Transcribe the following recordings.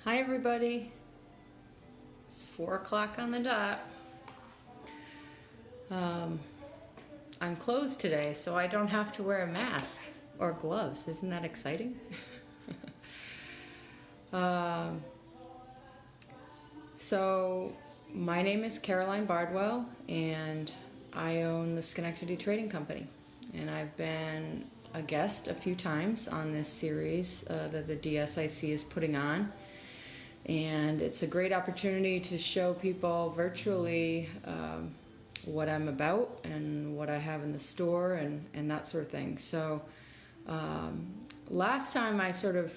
Hi everybody, it's 4 o'clock on the dot. I'm closed today, so I don't have to wear a mask or gloves. Isn't that exciting? So my name is Caroline Bardwell, and I own the Schenectady Trading Company. And I've been a guest a few times on this series that the DSIC is putting on. And it's a great opportunity to show people virtually what I'm about and what I have in the store and that sort of thing. So last time I sort of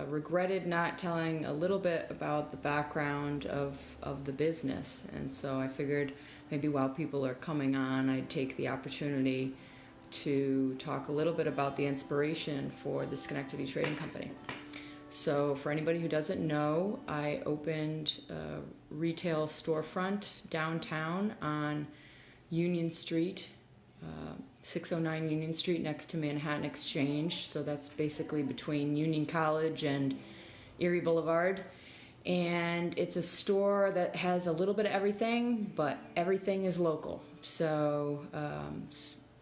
regretted not telling a little bit about the background of the business. And so I figured maybe while people are coming on, I'd take the opportunity to talk a little bit about the inspiration for the Schenectady Trading Company. So for anybody who doesn't know, I opened a retail storefront downtown on Union Street, 609 Union Street next to Manhattan Exchange. So that's basically between Union College and Erie Boulevard. And it's a store that has a little bit of everything, but everything is local. So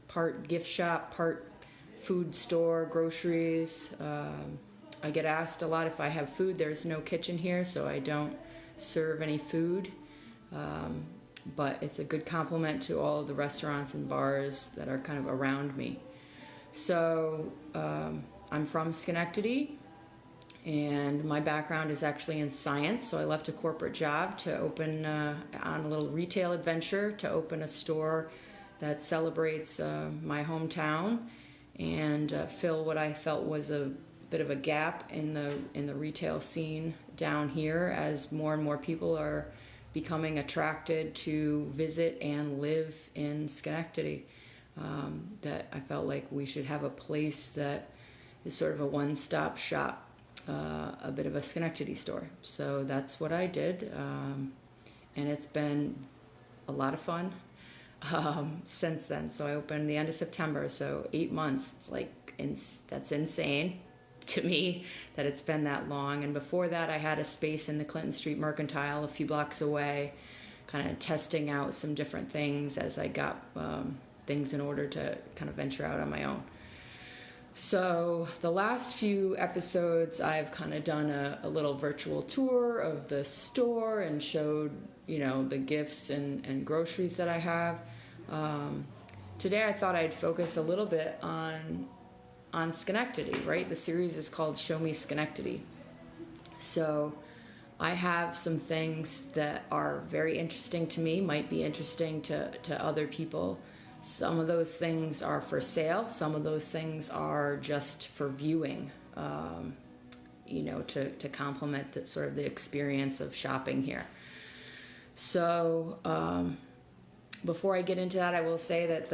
part gift shop, part food store, groceries. I get asked a lot if I have food. There's no kitchen here, so I don't serve any food. But it's a good complement to all of the restaurants and bars that are kind of around me. So I'm from Schenectady, and my background is actually in science. So I left a corporate job to open on a little retail adventure to open a store that celebrates my hometown and fill what I felt was a bit of a gap in the retail scene down here, as more and more people are becoming attracted to visit and live in Schenectady. That I felt like we should have a place that is sort of a one-stop shop, a bit of a Schenectady store. So that's what I did, and it's been a lot of fun since then. So I opened the end of September, so 8 months. It's like that's insane to me that it's been that long. And before that, I had a space in the Clinton Street Mercantile a few blocks away, kind of testing out some different things as I got things in order to kind of venture out on my own. So the last few episodes, I've kind of done a little virtual tour of the store and showed, the gifts and groceries that I have. Today I thought I'd focus a little bit on Schenectady, right? The series is called Show Me Schenectady. So I have some things that are very interesting to me, might be interesting to other people. Some of those things are for sale. Some of those things are just for viewing, to complement the sort of the experience of shopping here. So before I get into that, I will say that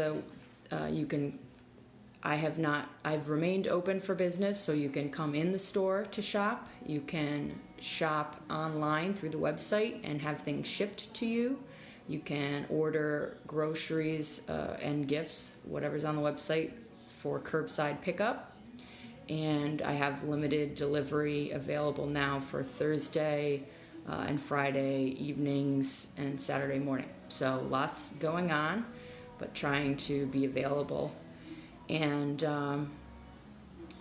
I've remained open for business, so you can come in the store to shop. You can shop online through the website and have things shipped to you. You can order groceries and gifts, whatever's on the website, for curbside pickup. And I have limited delivery available now for Thursday and Friday evenings and Saturday morning. So lots going on, but trying to be available. And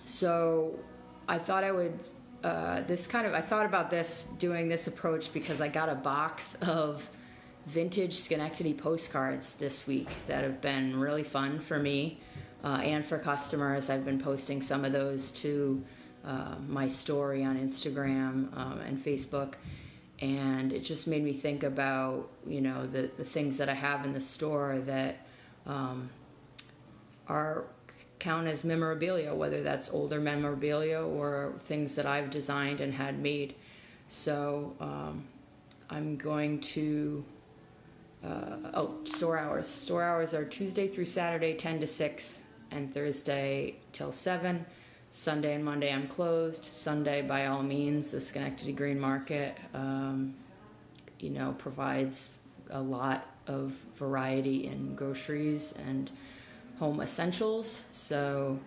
so I thought I would, I thought about doing this approach because I got a box of vintage Schenectady postcards this week that have been really fun for me and for customers. I've been posting some of those to my story on Instagram and Facebook. And it just made me think about, the things that I have in the store that count as memorabilia, whether that's older memorabilia or things that I've designed and had made. So I'm going to store hours. Store hours are Tuesday through Saturday 10 to 6 and Thursday till 7. Sunday and Monday I'm closed. Sunday, by all means, the Schenectady Green Market provides a lot of variety in groceries and home essentials, so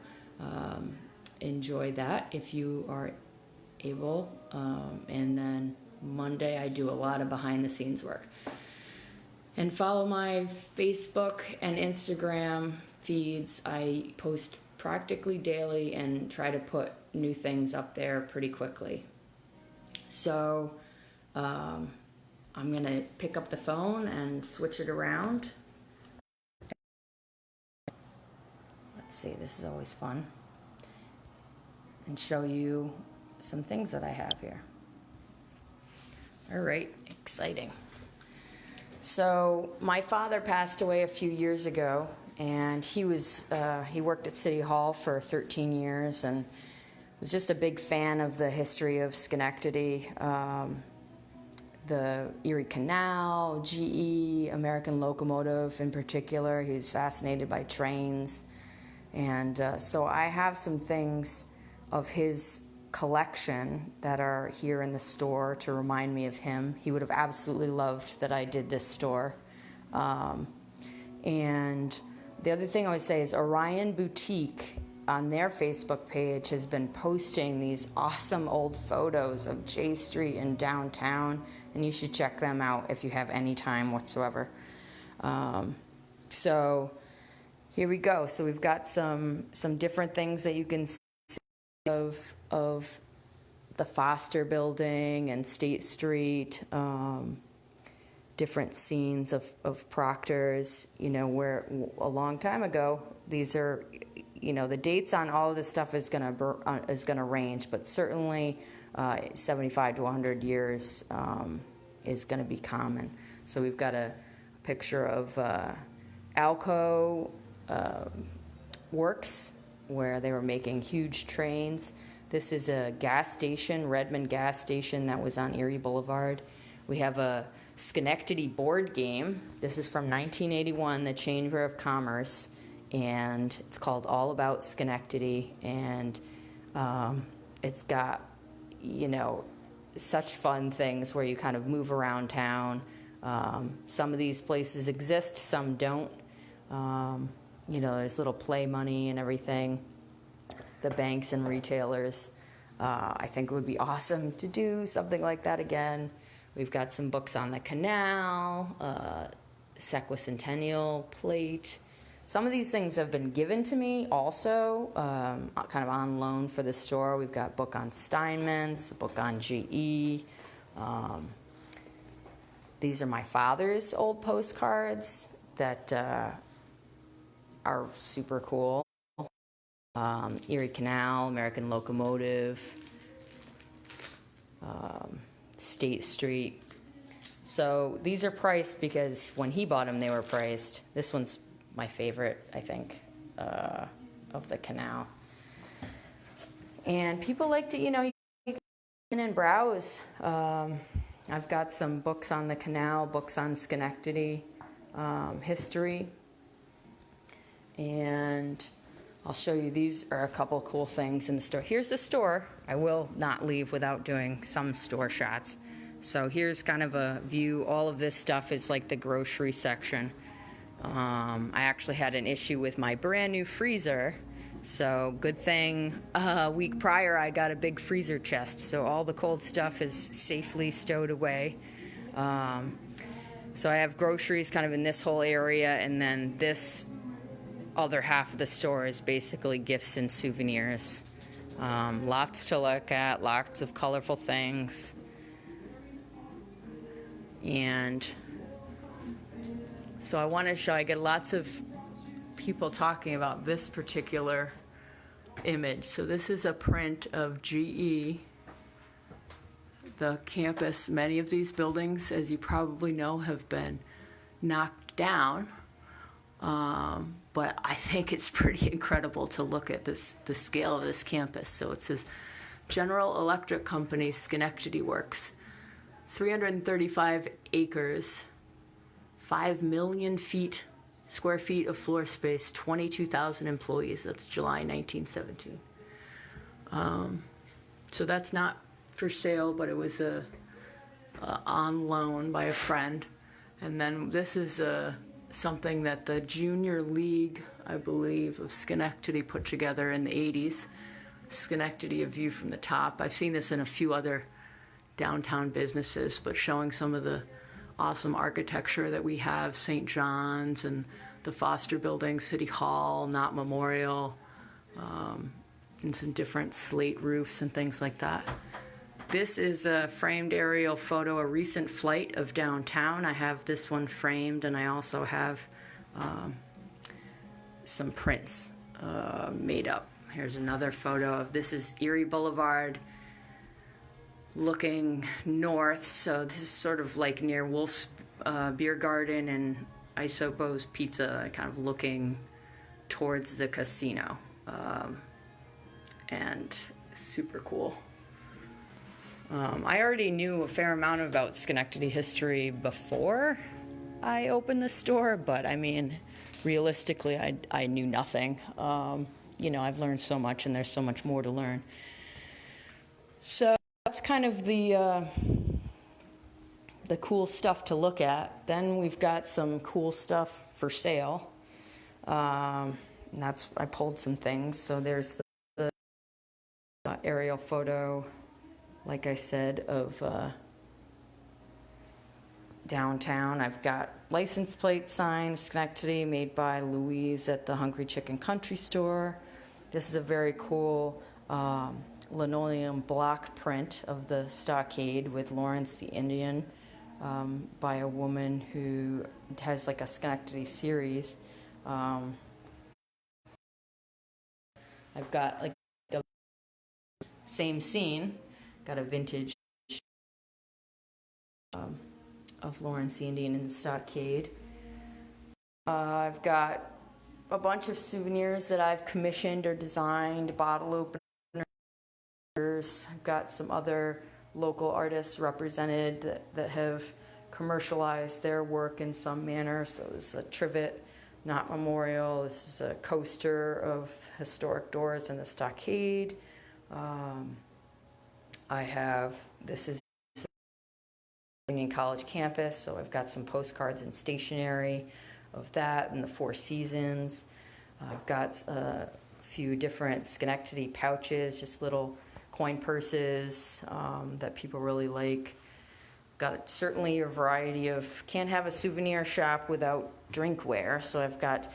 enjoy that if you are able. And then Monday I do a lot of behind the scenes work. And follow my Facebook and Instagram feeds. I post practically daily and try to put new things up there pretty quickly. So I'm going to pick up the phone and switch it around. Let's see, this is always fun. And show you some things that I have here. All right, exciting. So my father passed away a few years ago, and he worked at City Hall for 13 years and was just a big fan of the history of Schenectady, the Erie Canal, GE, American Locomotive in particular. He was fascinated by trains. And so I have some things of his collection that are here in the store to remind me of him. He would have absolutely loved that I did this store. And the other thing I would say is Orion Boutique on their Facebook page has been posting these awesome old photos of J Street and downtown, and you should check them out if you have any time whatsoever. So here we go. So we've got some different things that you can see of the Foster Building and State Street, different scenes of Proctor's, where a long time ago, these are, the dates on all of this stuff is gonna range, but certainly 75 to 100 years is gonna be common. So we've got a picture of Alco Works, where they were making huge trains. This is a gas station, Redmond gas station, that was on Erie Boulevard. We have a Schenectady board game. This is from 1981, the Chamber of Commerce, and it's called All About Schenectady, and it's got, such fun things where you kind of move around town. Some of these places exist, some don't. There's little play money and everything. The banks and retailers. I think it would be awesome to do something like that again. We've got some books on the canal, Sesquicentennial plate. Some of these things have been given to me also, kind of on loan for the store. We've got a book on Steinman's, a book on GE. These are my father's old postcards that are super cool. Erie Canal, American Locomotive, State Street. So these are priced because when he bought them, they were priced. This one's my favorite, I think, of the canal. And people like to, you can go in and browse. I've got some books on the canal, books on Schenectady history. And I'll show you, these are a couple cool things in the store. Here's the store. I will not leave without doing some store shots. So here's kind of a view. All of this stuff is like the grocery section. I actually had an issue with my brand new freezer. So good thing a week prior I got a big freezer chest. So all the cold stuff is safely stowed away. So I have groceries kind of in this whole area, and then this other half of the store is basically gifts and souvenirs. Lots to look at, lots of colorful things. And so I get lots of people talking about this particular image. So this is a print of GE, the campus. Many of these buildings, as you probably know, have been knocked down. But I think it's pretty incredible to look at the scale of this campus. So it says General Electric Company, Schenectady Works, 335 acres, 5 million square feet of floor space, 22,000 employees. That's July 1917. So that's not for sale, but it was on loan by a friend. And then this is something that the Junior League, I believe, of Schenectady put together in the 80s. Schenectady, a view from the top. I've seen this in a few other downtown businesses, but showing some of the awesome architecture that we have, St. John's and the Foster Building, City Hall, Knott Memorial, and some different slate roofs and things like that. This is a framed aerial photo, a recent flight of downtown. I have this one framed, and I also have some prints made up. Here's another photo of this is Erie Boulevard looking north. So this is sort of like near Wolf's Beer Garden and Isopo's Pizza, kind of looking towards the casino. And super cool. I already knew a fair amount about Schenectady history before I opened the store, but I mean, realistically, I knew nothing. I've learned so much, and there's so much more to learn. So that's kind of the cool stuff to look at. Then we've got some cool stuff for sale. And I pulled some things. So there's the aerial photo, like I said, of downtown. I've got license plate sign, Schenectady, made by Louise at the Hungry Chicken Country Store. This is a very cool linoleum block print of the stockade with Lawrence the Indian by a woman who has like a Schenectady series. I've got like the same scene, got a vintage of Lawrence the Indian in the stockade. I've got a bunch of souvenirs that I've commissioned or designed, bottle openers. I've got some other local artists represented that have commercialized their work in some manner. So this is a trivet, Knott Memorial. This is a coaster of historic doors in the stockade. This is Union College campus, so I've got some postcards and stationery of that and the Four Seasons. I've got a few different Schenectady pouches, just little coin purses that people really like. Got certainly a variety of, can't have a souvenir shop without drinkware, so I've got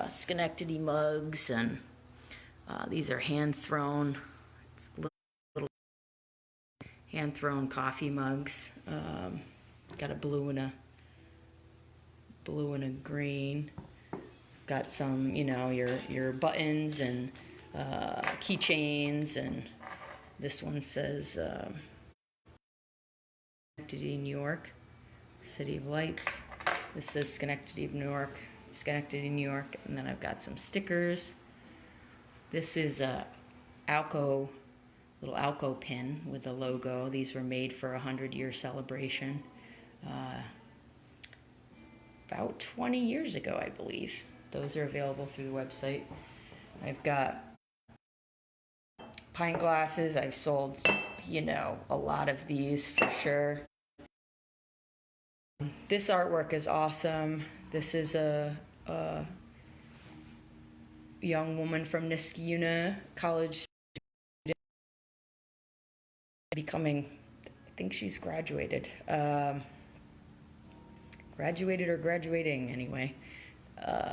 Schenectady mugs, and these are hand-thrown. It's little hand-thrown coffee mugs. Got a blue and a green. Got some, your buttons and keychains, and this one says Schenectady, New York, City of Lights. This says Schenectady, New York, and then I've got some stickers. This is a little Alco pin with a logo. These were made for a 100-year celebration about 20 years ago, I believe. Those are available through the website. I've got pint glasses. I've sold, a lot of these for sure. This artwork is awesome. This is a young woman from Niskayuna College, becoming, I think she's graduated. Graduating anyway.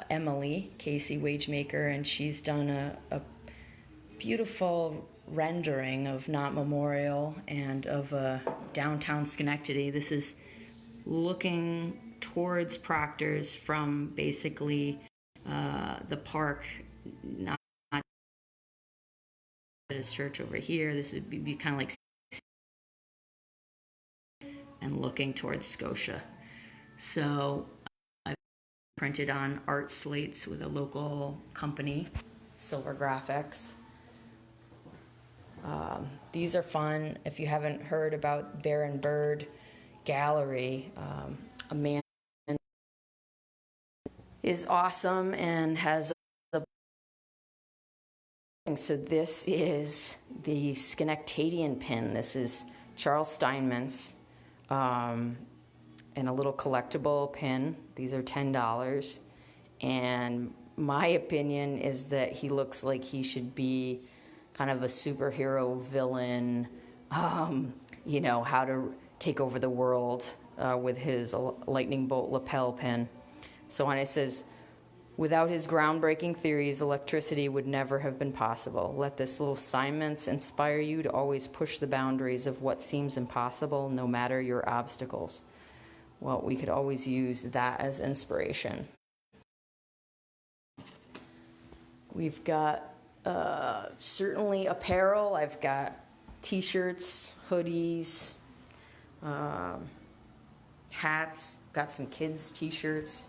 Emily Casey Wagemaker, and she's done a beautiful rendering of Knott Memorial and of downtown Schenectady. This is looking towards Proctor's from basically the park, not his church over here. This would be kind of like, and looking towards Scotia. So I printed on art slates with a local company, Silver Graphics. These are fun. If you haven't heard about Bear and Bird Gallery, a man is awesome and has the. So this is the Schenectadian pin. This is Charles Steinmetz, and a little collectible pin. These are $10, and my opinion is that he looks like he should be kind of a superhero villain, how to take over the world with his lightning bolt lapel pin. So on it says, without his groundbreaking theories, electricity would never have been possible. Let this little assignment inspire you to always push the boundaries of what seems impossible, no matter your obstacles. Well, we could always use that as inspiration. We've got certainly apparel. I've got t-shirts, hoodies, hats, got some kids' t-shirts,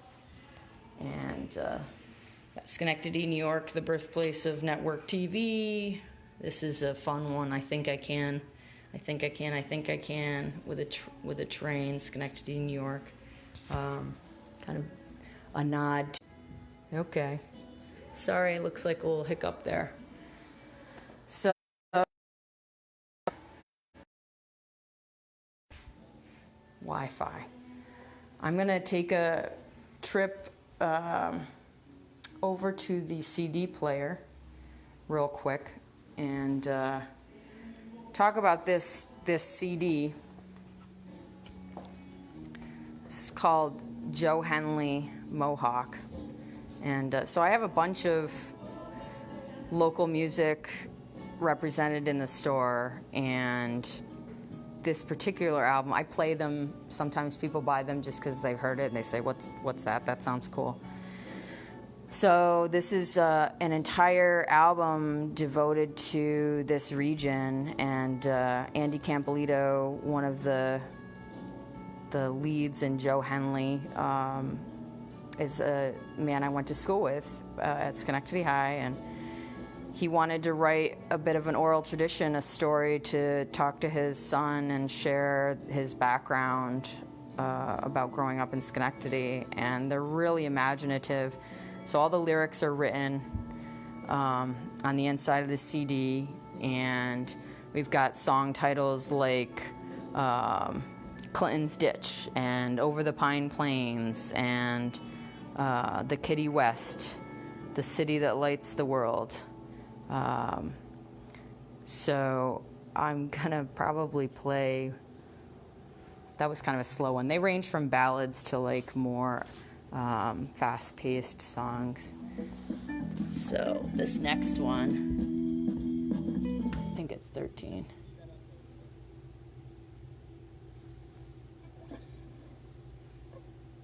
and got Schenectady, New York, the birthplace of network TV. This is a fun one. I think I can with a train. Schenectady, New York. Kind of a nod. Okay. Sorry, looks like a little hiccup there. So, Wi-Fi. I'm gonna take a trip over to the CD player real quick and talk about this CD. This is called Joe Henley Mohawk. And so I have a bunch of local music represented in the store, and this particular album, I play them. Sometimes people buy them just because they've heard it and they say, what's that? That sounds cool. So this is an entire album devoted to this region, and Andy Campolito, one of the leads in Joe Henley, is a man I went to school with at Schenectady High, and he wanted to write a bit of an oral tradition, a story to talk to his son and share his background about growing up in Schenectady, and they're really imaginative. So all the lyrics are written on the inside of the CD, and we've got song titles like Clinton's Ditch and Over the Pine Plains and The Kitty West, The City That Lights the World. So I'm gonna probably play, that was kind of a slow one. They range from ballads to like more fast-paced songs. So this next one, I think it's 13.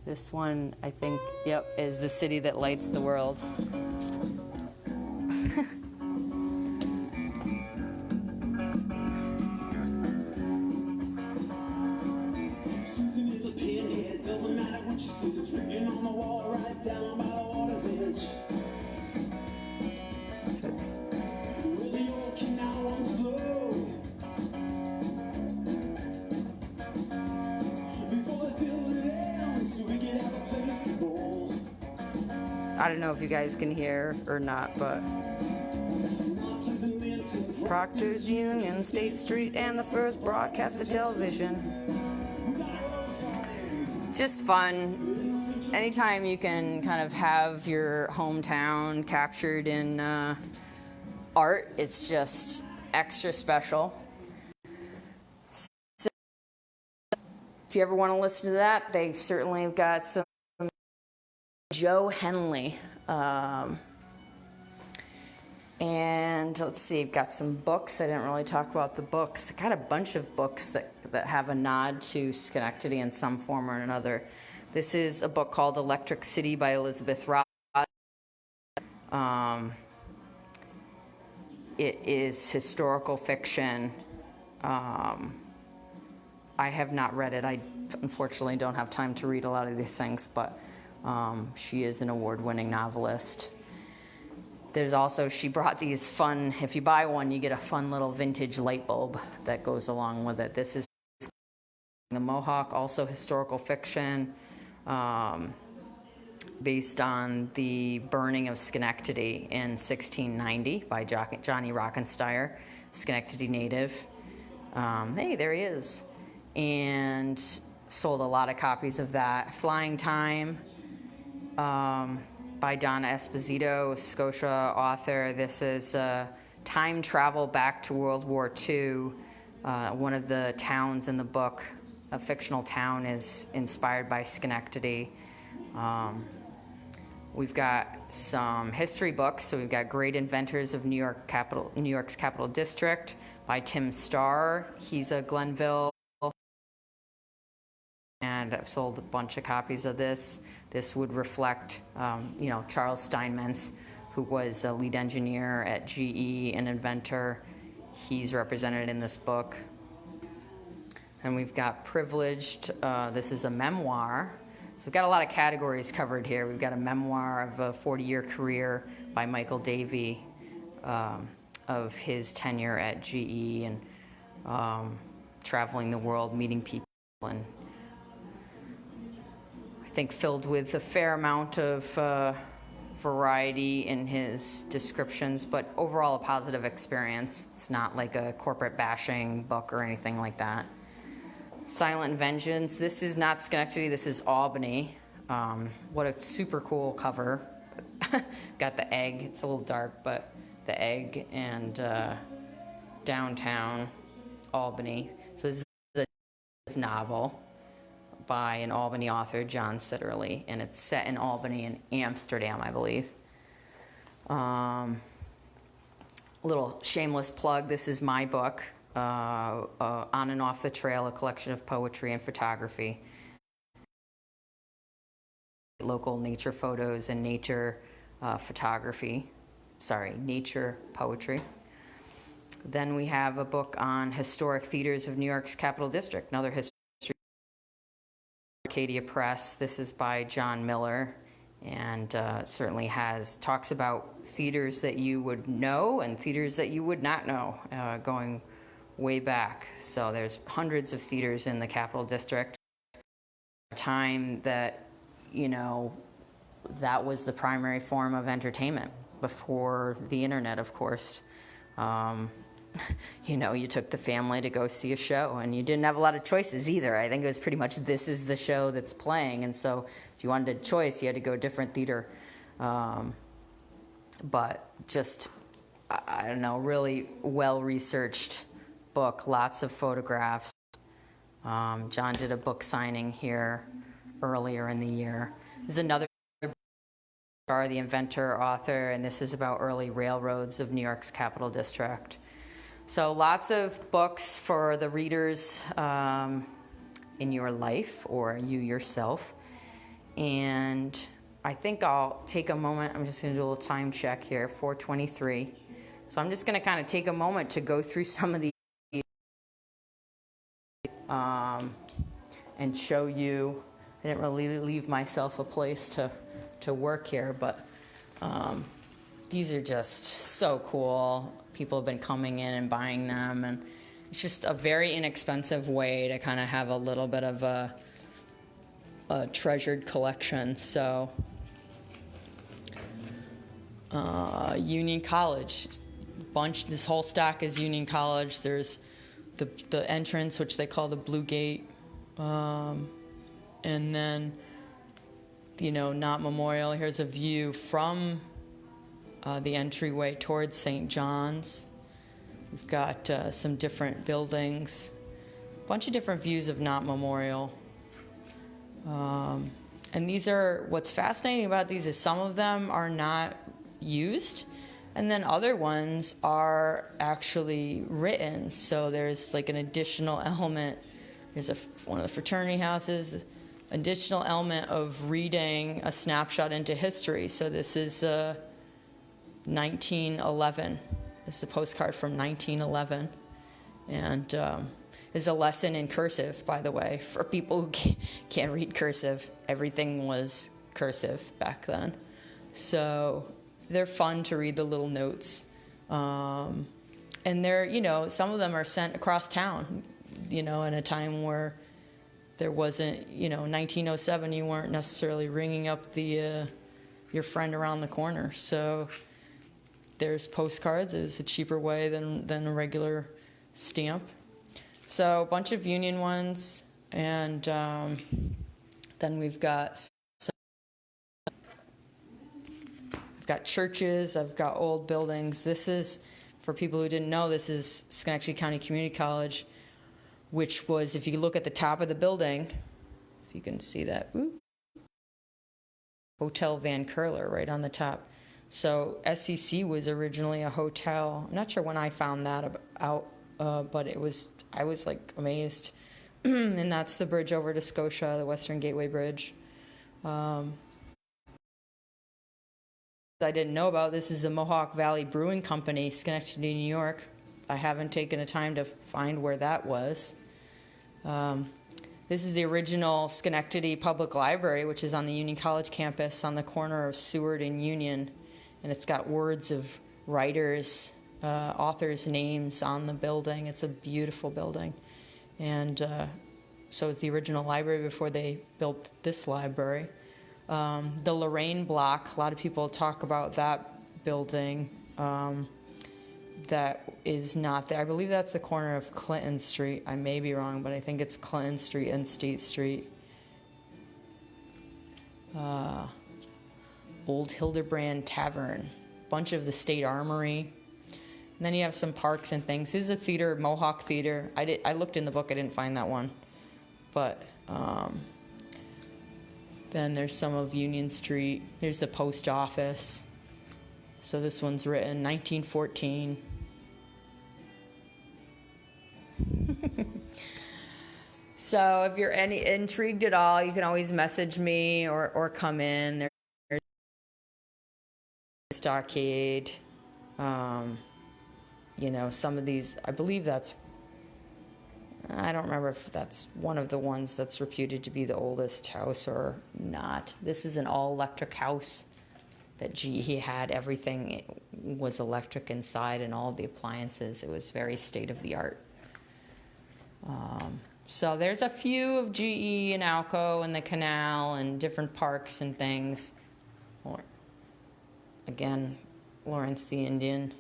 This one, I think, is The City That Lights the World. Six. I don't know if you guys can hear or not, but Proctor's Union, State Street, and the first broadcast of television. Just fun. Anytime you can kind of have your hometown captured in art, it's just extra special. So, if you ever want to listen to that, they certainly have got some Joe Henley. And let's see, I've got some books. I didn't really talk about the books. I got a bunch of books that have a nod to Schenectady in some form or another. This is a book called Electric City by Elizabeth Ross. It is historical fiction. I have not read it. I unfortunately don't have time to read a lot of these things, but she is an award-winning novelist. There's also, she brought these fun, if you buy one, you get a fun little vintage light bulb that goes along with it. This is The Mohawk, also historical fiction, based on the burning of Schenectady in 1690 by Johnny Rockenstein, Schenectady native. Hey, there he is. And sold a lot of copies of that. Flying Time, by Donna Esposito, Scotia author. This is time travel back to World War II. One of the towns in the book, a fictional town, is inspired by Schenectady. We've got some history books. So we've got Great Inventors of New York's Capital District by Tim Starr. He's a Glenville, and I've sold a bunch of copies of this. This would reflect, Charles Steinmetz, who was a lead engineer at GE, an inventor. He's represented in this book. And we've got Privileged. This is a memoir. So we've got a lot of categories covered here. We've got a memoir of a 40-year career by Michael Davey, of his tenure at GE and traveling the world, meeting people, and I think filled with a fair amount of variety in his descriptions, but overall a positive experience. It's not like a corporate bashing book or anything like that. Silent Vengeance. This is not Schenectady, this is Albany. What a super cool cover. Got the egg, it's a little dark, but the egg and downtown Albany. So this is a novel by an Albany author, John Sitterly, and it's set in Albany and Amsterdam, I believe. Little shameless plug, this is my book, On and Off the Trail, a collection of poetry and photography. Local nature photos and nature nature poetry. Then we have a book on historic theaters of New York's Capital District, another history. Arcadia Press. This is by John Miller, and certainly talks about theaters that you would know and theaters that you would not know, going way back. So there's hundreds of theaters in the Capital District. Time that, that was the primary form of entertainment before the internet, of course. You took the family to go see a show, and you didn't have a lot of choices either. I think it was pretty much, this is the show that's playing, and so if you wanted a choice, you had to go different theater. But just, I don't know, really well-researched book, lots of photographs. John did a book signing here earlier in the year. This is another the inventor, author, and this is about early railroads of New York's Capital District. So lots of books for the readers in your life or you yourself. And I think I'll take a moment. I'm just going to do a little time check here, 4:23. So I'm just going to kind of take a moment to go through some of these and show you. I didn't really leave myself a place to work here, but these are just so cool. People have been coming in and buying them, and it's just a very inexpensive way to kind of have a little bit of a treasured collection. So Union College, this whole stack is Union College. There's the entrance, which they call the Blue Gate, and then Knott Memorial. Here's a view from the entryway towards St. John's. We've got some different buildings, a bunch of different views of Knott Memorial. And these are, what's fascinating about these is some of them are not used, and then other ones are actually written. So there's like an additional element. There's one of the fraternity houses, additional element of reading a snapshot into history. So this is 1911. This is a postcard from 1911. And is a lesson in cursive, by the way, for people who can't read cursive. Everything was cursive back then. So they're fun to read the little notes. And they're, some of them are sent across town, in a time where there wasn't, 1907, you weren't necessarily ringing up your friend around the corner. So there's postcards. It's a cheaper way than a regular stamp. So a bunch of Union ones, and then I've got churches, I've got old buildings. This is For people who didn't know, this is Schenectady County Community College, which was, if you look at the top of the building, if you can see that, Hotel Van Curler right on the top. So SCC was originally a hotel. I'm not sure when I found that out, but I was like amazed. And that's the bridge over to Scotia, the Western Gateway Bridge. I didn't know about this is the Mohawk Valley Brewing Company, Schenectady, New York. I haven't taken the time to find where that was. This is the original Schenectady Public Library, which is on the Union College campus on the corner of Seward and Union. And it's got words of writers, authors' names on the building. It's a beautiful building. And so it's the original library before they built this library. The Lorraine Block, a lot of people talk about that building. That is not there. I believe that's the corner of Clinton Street. I may be wrong, but I think it's Clinton Street and State Street. Old Hildebrand Tavern, bunch of the State Armory. And then you have some parks and things. This is a theater, Mohawk Theater. I looked in the book, I didn't find that one. But then there's some of Union Street. There's the post office. So this one's written 1914. So if you're intrigued at all, you can always message me or come in. There's stockade. Some of these, I believe I don't remember if that's one of the ones that's reputed to be the oldest house or not. This is an all-electric house that he had. Everything was electric inside and all of the appliances. It was very state-of-the-art. So there's a few of GE and Alco and the canal and different parks and things. Again, Lawrence the Indian,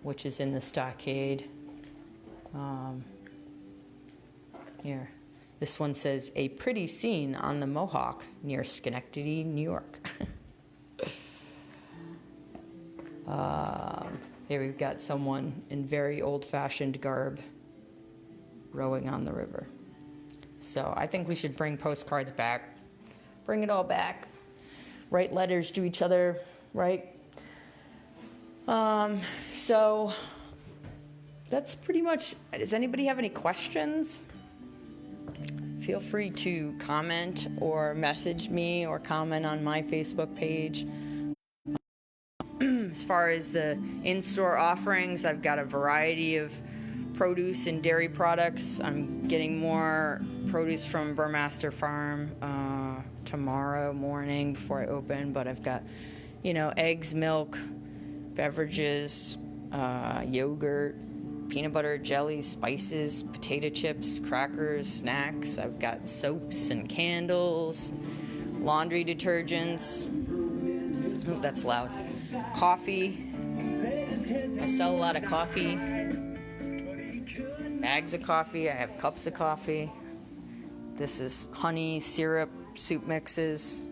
which is in the stockade. Here. This one says, a pretty scene on the Mohawk near Schenectady, New York. Here we've got someone in very old-fashioned garb rowing on the river. So I think we should bring postcards back. Bring it all back. Write letters to each other, right? So that's pretty much. Does anybody have any questions? Feel free to comment or message me or comment on my Facebook page. As far as the in-store offerings, I've got a variety of produce and dairy products. I'm getting more produce from Burmaster Farm tomorrow morning before I open, but I've got, eggs, milk, beverages, yogurt, peanut butter, jelly, spices, potato chips, crackers, snacks. I've got soaps and candles, laundry detergents. Oh, that's loud. Coffee. I sell a lot of coffee. Bags of coffee. I have cups of coffee. This is honey, syrup, soup mixes,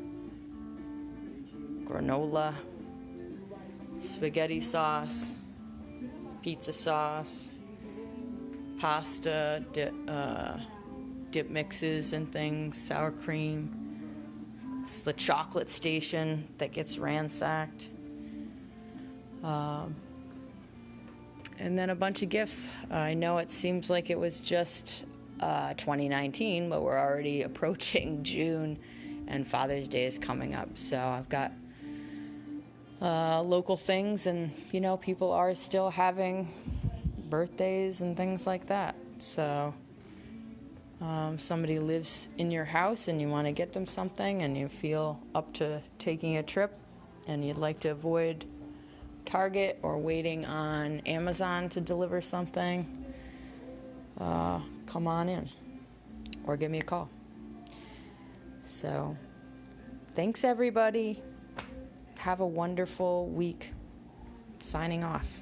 granola, spaghetti sauce, pizza sauce, pasta, dip mixes and things, sour cream. It's the chocolate station that gets ransacked. And then a bunch of gifts. I know it seems like it was just 2019, but we're already approaching June, and Father's Day is coming up. So I've got local things, and people are still having birthdays and things like that. So somebody lives in your house and you want to get them something and you feel up to taking a trip and you'd like to avoid Target or waiting on Amazon to deliver something, come on in or give me a call. So thanks everybody. Have a wonderful week. Signing off.